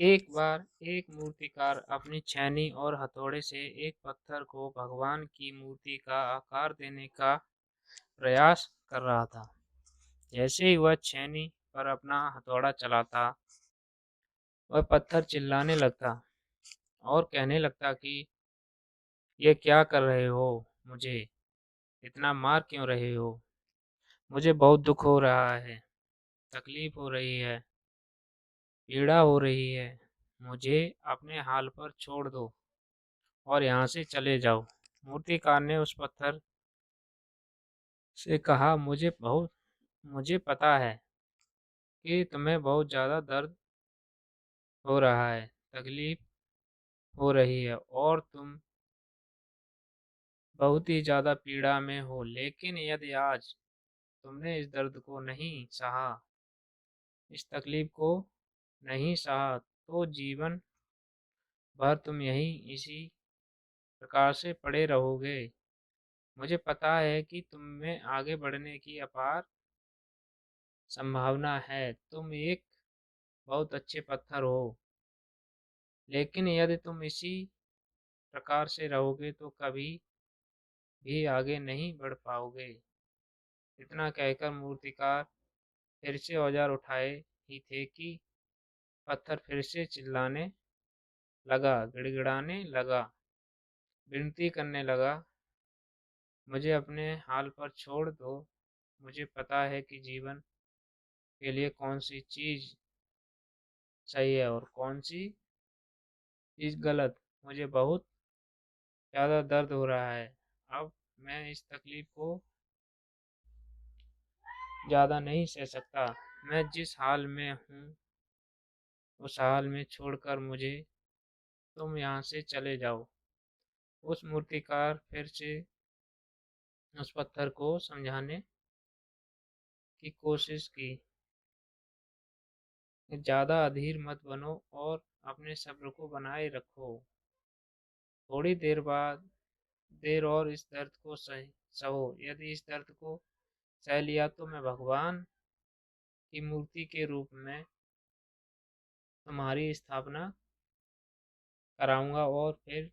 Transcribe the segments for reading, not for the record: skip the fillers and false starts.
एक बार एक मूर्तिकार अपनी छेनी और हथौड़े से एक पत्थर को भगवान की मूर्ति का आकार देने का प्रयास कर रहा था। जैसे ही वह छेनी पर अपना हथौड़ा चलाता, वह पत्थर चिल्लाने लगता और कहने लगता कि ये क्या कर रहे हो? मुझे इतना मार क्यों रहे हो? मुझे बहुत दुख हो रहा है, तकलीफ हो रही है, पीड़ा हो रही है। मुझे अपने हाल पर छोड़ दो और यहाँ से चले जाओ। मूर्तिकार ने उस पत्थर से कहा, मुझे पता है कि तुम्हें बहुत ज़्यादा दर्द हो रहा है, तकलीफ हो रही है और तुम बहुत ही ज़्यादा पीड़ा में हो। लेकिन यदि आज तुमने इस दर्द को नहीं सहा, इस तकलीफ को नहीं सहा, तो जीवन भर तुम यहीं इसी प्रकार से पड़े रहोगे। मुझे पता है कि तुम में आगे बढ़ने की अपार संभावना है। तुम एक बहुत अच्छे पत्थर हो, लेकिन यदि तुम इसी प्रकार से रहोगे तो कभी भी आगे नहीं बढ़ पाओगे। इतना कहकर मूर्तिकार फिर से औजार उठाए ही थे कि पत्थर फिर से चिल्लाने लगा, गिड़गिड़ाने लगा, विनती करने लगा, मुझे अपने हाल पर छोड़ दो। मुझे पता है कि जीवन के लिए कौन सी चीज़ सही है और कौन सी चीज़ गलत। मुझे बहुत ज़्यादा दर्द हो रहा है। अब मैं इस तकलीफ को ज़्यादा नहीं सह सकता। मैं जिस हाल में हूँ, उस हाल में छोड़कर मुझे तुम यहाँ से चले जाओ। उस मूर्तिकार फिर से उस पत्थर को समझाने की कोशिश की कि ज़्यादा अधीर मत बनो और अपने सब्र को बनाए रखो। थोड़ी देर और इस दर्द को सहो। यदि इस दर्द को सह लिया तो मैं भगवान की मूर्ति के रूप में तुम्हारी स्थापना कराऊंगा और फिर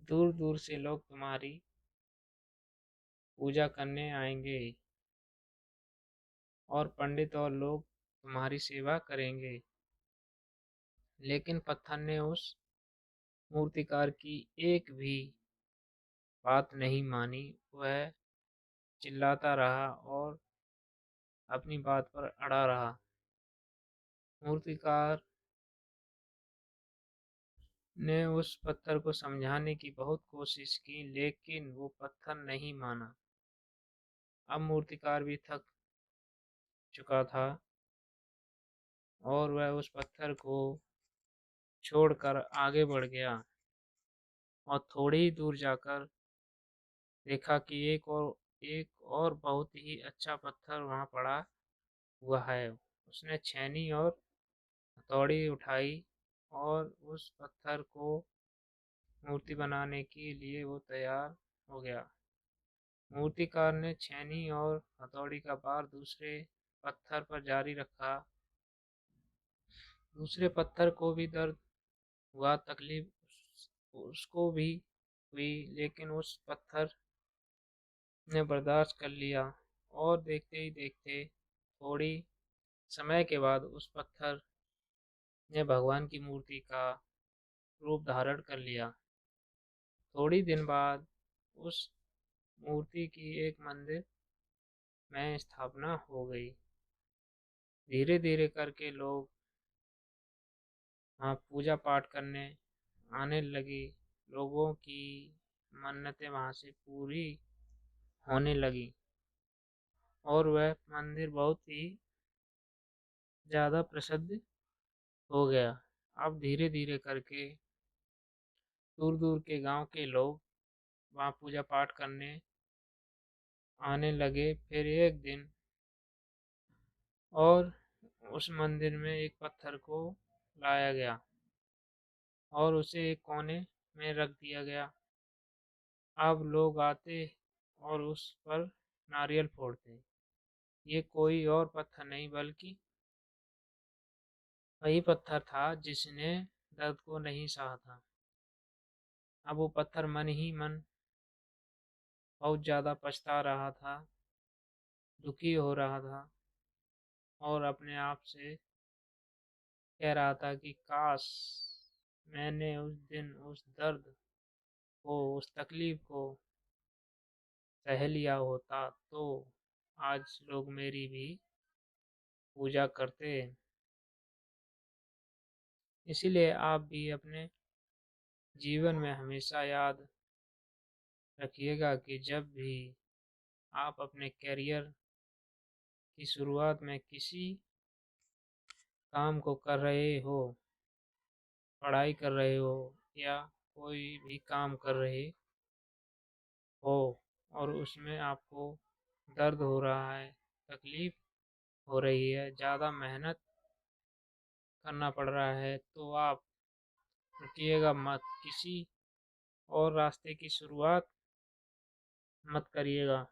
दूर दूर से लोग तुम्हारी पूजा करने आएंगे और पंडित और लोग तुम्हारी सेवा करेंगे। लेकिन पत्थर ने उस मूर्तिकार की एक भी बात नहीं मानी। वह चिल्लाता रहा और अपनी बात पर अड़ा रहा। मूर्तिकार ने उस पत्थर को समझाने की बहुत कोशिश की, लेकिन वो पत्थर नहीं माना। अब मूर्तिकार भी थक चुका था और वह उस पत्थर को छोड़कर आगे बढ़ गया और थोड़ी ही दूर जाकर देखा कि एक और बहुत ही अच्छा पत्थर वहाँ पड़ा हुआ है। उसने छेनी और हथौड़ी उठाई और उस पत्थर को मूर्ति बनाने के लिए वो तैयार हो गया। मूर्तिकार ने छेनी और हथौड़ी का वार दूसरे पत्थर पर जारी रखा। दूसरे पत्थर को भी दर्द हुआ, तकलीफ उसको भी हुई, लेकिन उस पत्थर ने बर्दाश्त कर लिया और देखते ही देखते थोड़ी समय के बाद उस पत्थर ने भगवान की मूर्ति का रूप धारण कर लिया। थोड़ी दिन बाद उस मूर्ति की एक मंदिर में स्थापना हो गई। धीरे धीरे करके लोग वहाँ पूजा पाठ करने आने लगी। लोगों की मन्नतें वहाँ से पूरी होने लगी और वह मंदिर बहुत ही ज़्यादा प्रसिद्ध हो गया। अब धीरे धीरे करके दूर दूर के गांव के लोग वहाँ पूजा पाठ करने आने लगे। फिर एक दिन और उस मंदिर में एक पत्थर को लाया गया और उसे एक कोने में रख दिया गया। अब लोग आते और उस पर नारियल फोड़ते। ये कोई और पत्थर नहीं बल्कि वही पत्थर था जिसने दर्द को नहीं सहा था। अब वो पत्थर मन ही मन बहुत ज़्यादा पछता रहा था, दुखी हो रहा था और अपने आप से कह रहा था कि काश मैंने उस दिन उस दर्द को, उस तकलीफ को सह लिया होता तो आज लोग मेरी भी पूजा करते। इसीलिए आप भी अपने जीवन में हमेशा याद रखिएगा कि जब भी आप अपने करियर की शुरुआत में किसी काम को कर रहे हो, पढ़ाई कर रहे हो या कोई भी काम कर रहे हो और उसमें आपको दर्द हो रहा है, तकलीफ हो रही है, ज़्यादा मेहनत करना पड़ रहा है, तो आप रुकिएगा मत, किसी और रास्ते की शुरुआत मत करिएगा।